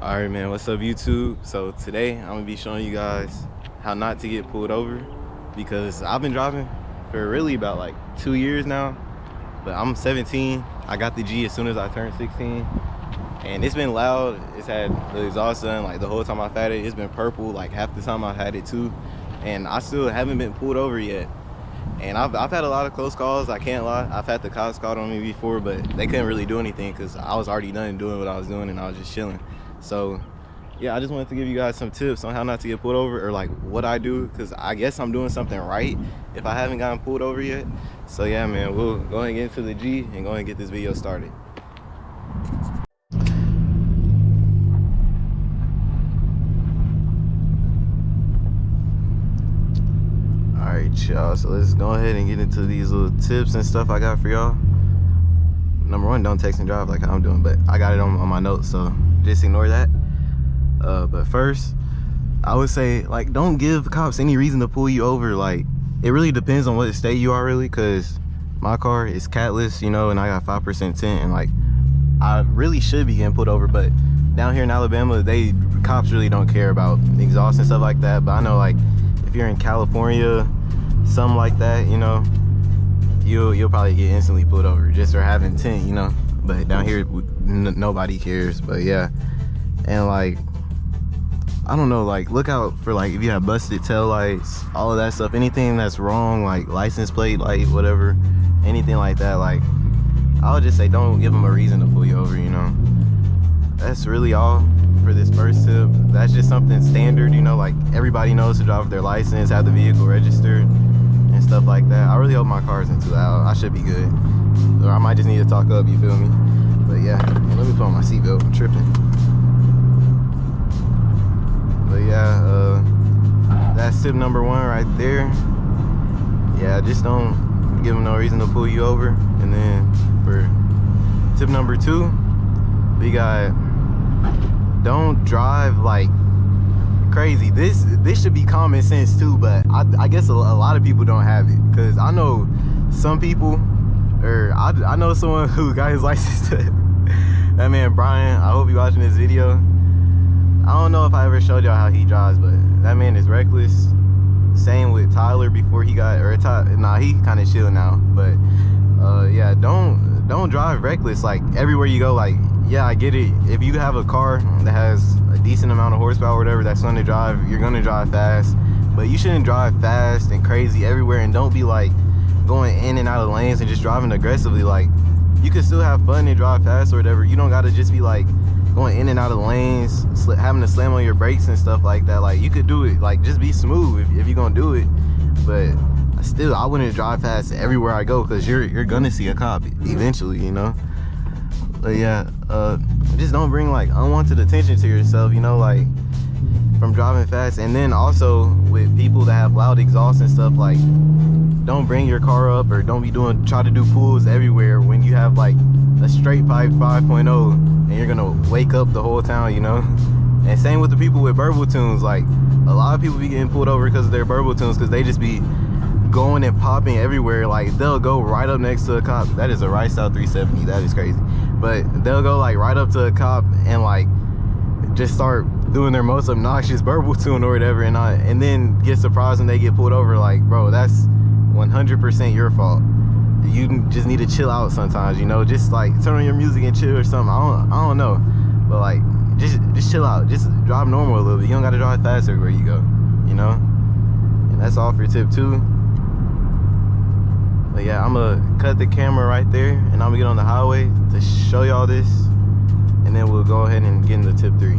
All right, man, what's up, YouTube? So today I'm gonna be showing you guys how not to get pulled over, because I've been driving for really about like 2 years now, but I'm 17. I got the G as soon as I turned 16, and it's been loud. It's had the exhaust on like the whole time I've had it. It's been purple like half the time I've had it too, and I still haven't been pulled over yet. And I've had a lot of close calls, I can't lie. I've had the cops called on me before, but they couldn't really do anything because I was already done doing what I was doing and I was just chilling. So yeah, I just wanted to give you guys some tips on how not to get pulled over, or like what I do, because I guess I'm doing something right if I haven't gotten pulled over yet. So yeah, man, we'll go ahead and get into the G and go ahead and get this video started. All right, y'all, so let's go ahead and get into these little tips and stuff I got for y'all. Number one, don't text and drive like I'm doing, but I got it on my notes, so just ignore that. But first, I would say, like, don't give cops any reason to pull you over. Like, it really depends on what state you are, really, because my car is catless, you know, and I got 5% tint, and like, I really should be getting pulled over. But down here in Alabama, cops really don't care about exhaust and stuff like that. But I know, like, if you're in California, something like that, you know, you'll probably get instantly pulled over just for having tint, you know. But down here, nobody cares. But yeah, and like, I don't know, like, look out for, like, if you have busted tail lights, all of that stuff, anything that's wrong, like license plate light, whatever, anything like that. Like, I would just say don't give them a reason to pull you over, you know. That's really all for this first tip. That's just something standard, you know, like everybody knows to drive with their license, have the vehicle registered and stuff like that. I really hope my car isn't too loud. I should be good, or I might just need to talk up, you feel me? But yeah, let me put on my seatbelt, I'm tripping. But yeah, that's tip number one right there. Yeah, just don't give them no reason to pull you over. And then for tip number two, we got, don't drive like crazy. This should be common sense too, but I guess a lot of people don't have it, because I know some people, or I know someone who got his license to that man Brian. I hope you're watching this video. I don't know if I ever showed y'all how he drives, but that man is reckless. Same with Tyler before he got, nah, he kind of chill now. But yeah, don't drive reckless like everywhere you go. Like, yeah, I get it. If you have a car that has a decent amount of horsepower or whatever, that's going to drive, you're going to drive fast. But you shouldn't drive fast and crazy everywhere, and don't be like going in and out of lanes and just driving aggressively. Like, you can still have fun and drive fast or whatever. You don't got to just be like going in and out of lanes, having to slam on your brakes and stuff like that. Like, you could do it, like, just be smooth if you're gonna do it. But still, I wouldn't drive fast everywhere I go, because you're gonna see a cop eventually, you know. But yeah, just don't bring like unwanted attention to yourself, you know, like from driving fast. And then also with people that have loud exhaust and stuff, like, don't bring your car up, or don't be try to do pulls everywhere when you have like a straight pipe 5.0 and you're gonna wake up the whole town, you know. And same with the people with burble tunes. Like, a lot of people be getting pulled over because of their burble tunes, because they just be going and popping everywhere. Like, they'll go right up next to a cop. That is a right style 370, that is crazy. But they'll go like right up to a cop and like just start doing their most obnoxious burble tune or whatever, and then get surprised when they get pulled over. Like, bro, that's 100% your fault. You just need to chill out sometimes, you know. Just like turn on your music and chill or something. I don't know, but like, just chill out. Just drive normal a little bit. You don't gotta drive fast everywhere you go, you know. And that's all for tip two. But yeah, I'm gonna cut the camera right there, and I'm gonna get on the highway to show y'all this, and then we'll go ahead and get into tip three.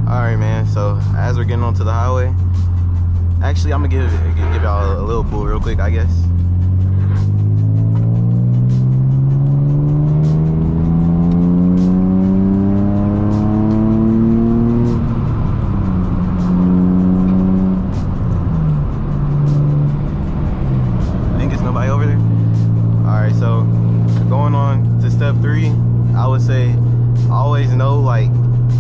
Alright, man, so as we're getting onto the highway, actually I'm gonna give y'all a little pull real quick, I guess. I think it's nobody over there. Alright, so going on to step three, I would say always know like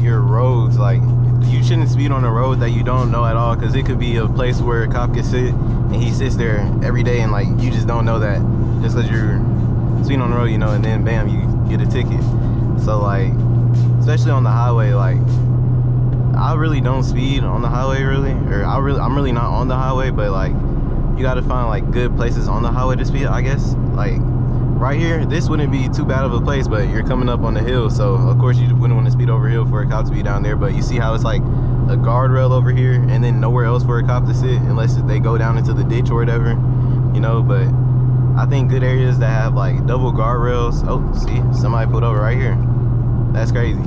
your roads. Like, you shouldn't speed on the road stuff that you don't know at all, because it could be a place where a cop can sit and he sits there every day, and like you just don't know that just because you're speeding on the road, you know, and then bam, you get a ticket. So like, especially on the highway, like I really don't speed on the highway really, or I'm really not on the highway, but like you got to find like good places on the highway to speed, I guess. Like right here, this wouldn't be too bad of a place, but you're coming up on the hill, so of course you wouldn't want to speed over hill for a cop to be down there. But you see how it's like a guardrail over here and then nowhere else for a cop to sit unless they go down into the ditch or whatever, you know. But I think good areas that have like double guardrails. Oh, see, somebody pulled over right here. That's crazy.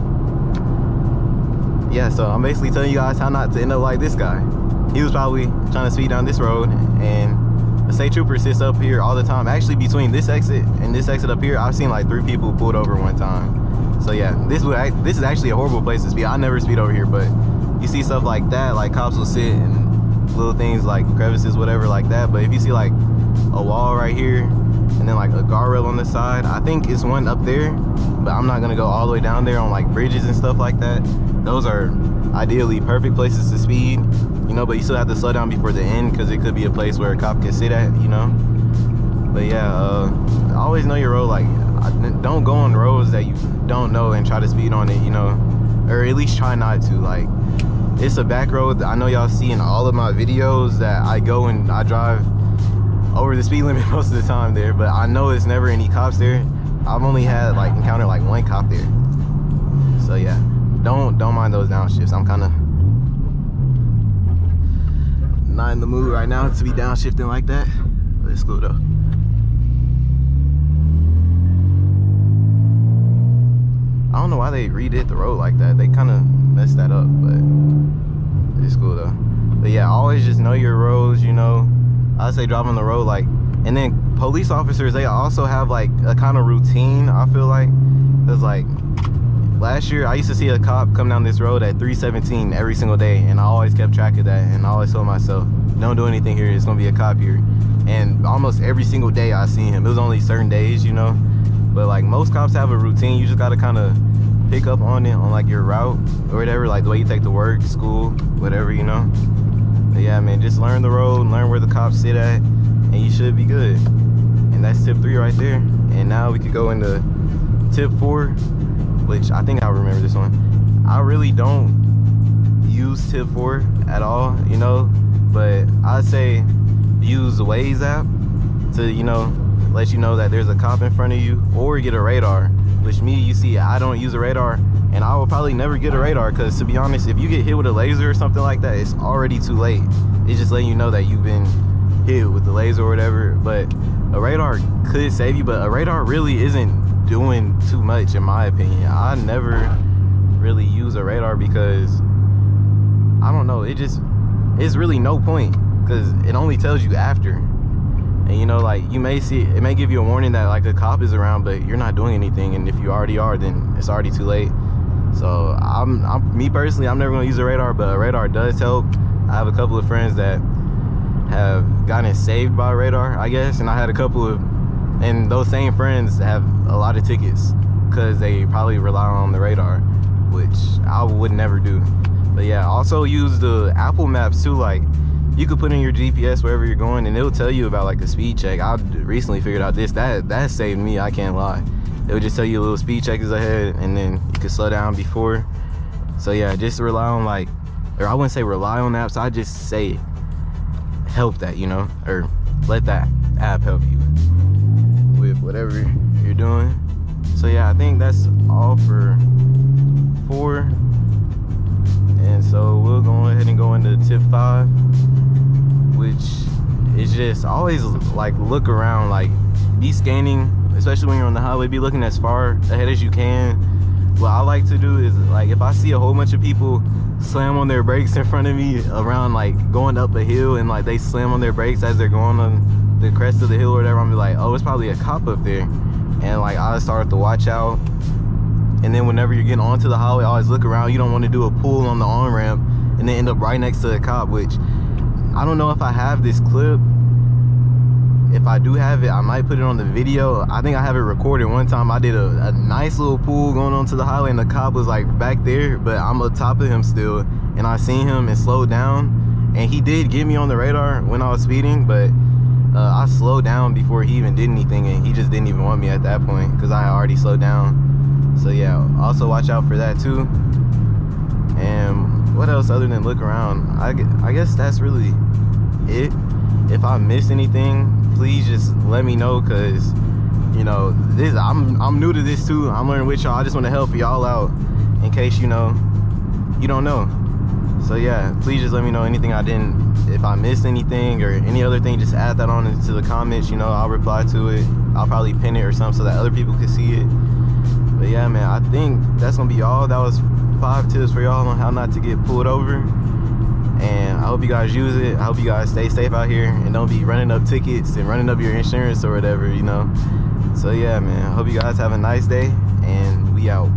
Yeah, so I'm basically telling you guys how not to end up like this guy. He was probably trying to speed down this road, and the state trooper sits up here all the time. Actually, between this exit and this exit up here, I've seen like 3 people pulled over one time. So yeah, this is actually a horrible place to speed. I never speed over here, but you see stuff like that, like cops will sit and little things like crevices, whatever like that. But if you see like a wall right here and then like a guardrail on the side, I think it's one up there, but I'm not gonna go all the way down there on like bridges and stuff like that. Those are ideally perfect places to speed, you know, but you still have to slow down before the end because it could be a place where a cop can sit at, you know. But yeah, always know your road. Like, don't go on roads that you don't know and try to speed on it, you know, or at least try not to. Like, it's a back road. I know y'all see in all of my videos that I go and I drive over the speed limit most of the time there, but I know it's never any cops there. I've only had like encountered like 1 cop there. So yeah, don't mind those downshifts. I'm kind of not in the mood right now to be downshifting like that, but it's cool though. I don't know why they redid the road like that. They kind of messed that up, but it's cool though. But yeah, always just know your roads, you know. I say drive on the road, like, and then police officers, they also have like a kind of routine, I feel like. Because like last year I used to see a cop come down this road at 317 every single day, and I always kept track of that, and I always told myself, don't do anything here, it's gonna be a cop here. And almost every single day I seen him. It was only certain days, you know, but like most cops have a routine. You just gotta kind of pick up on it on like your route or whatever, like the way you take to work, school, whatever, you know. But yeah, man, just learn the road, learn where the cops sit at, and you should be good. And that's tip 3 right there. And now we could go into tip 4, which I think I remember this one. I really don't use tip 4 at all, you know, but I'd say use the Waze app to, you know, let you know that there's a cop in front of you, or get a radar. Which me, you see, I don't use a radar, and I will probably never get a radar, because to be honest, if you get hit with a laser or something like that, it's already too late. It's just letting you know that you've been hit with the laser or whatever. But a radar could save you, but a radar really isn't doing too much in my opinion. I never really use a radar because I don't know, it's really no point, because it only tells you after. And you know, like, you may see, it may give you a warning that like a cop is around, but you're not doing anything, and if you already are, then it's already too late. So me personally, I'm never gonna use a radar, but a radar does help. I have a couple of friends that have gotten saved by a radar, I guess, and I had a couple of, and those same friends have a lot of tickets because they probably rely on the radar, which I would never do. But yeah, also use the Apple Maps too. Like, you could put in your GPS wherever you're going, and it'll tell you about like a speed check. I recently figured out this, that saved me, I can't lie. It would just tell you a little speed check is ahead, and then you could slow down before. So yeah, just rely on like, or I wouldn't say rely on apps, I just say help that, you know, or let that app help you with whatever you're doing. So yeah, I think that's all for 4. And so we'll go ahead and go into tip 5, which is just always like look around, like be scanning, especially when you're on the highway. Be looking as far ahead as you can. What I like to do is, like, if I see a whole bunch of people slam on their brakes in front of me around like going up a hill, and like they slam on their brakes as they're going on the crest of the hill or whatever, I'm be like, oh, it's probably a cop up there. And like I start to watch out. And then whenever you're getting onto the highway, always look around. You don't want to do a pull on the on-ramp and then end up right next to a cop, which I don't know if I have this clip. If I do have it, I might put it on the video. I think I have it recorded. One time I did a nice little pull going onto the highway, and the cop was like back there, but I'm on top of him still. and I seen him and slowed down, and he did get me on the radar when I was speeding, but I slowed down before he even did anything, and he just didn't even want me at that point because I had already slowed down. So yeah, also watch out for that too. And what else other than look around? I guess that's really it. If I missed anything, please just let me know, because you know, this I'm new to this too. I'm learning with y'all. I just want to help y'all out in case you know you don't know. So yeah, please just let me know anything I didn't, if I missed anything or any other thing, just add that on into the comments. You know, I'll reply to it. I'll probably pin it or something so that other people can see it. But yeah, man, I think that's gonna be all. That was 5 tips for y'all on how not to get pulled over, and I hope you guys use it. I hope you guys stay safe out here and don't be running up tickets and running up your insurance or whatever, you know. So yeah, man, I hope you guys have a nice day, and we out.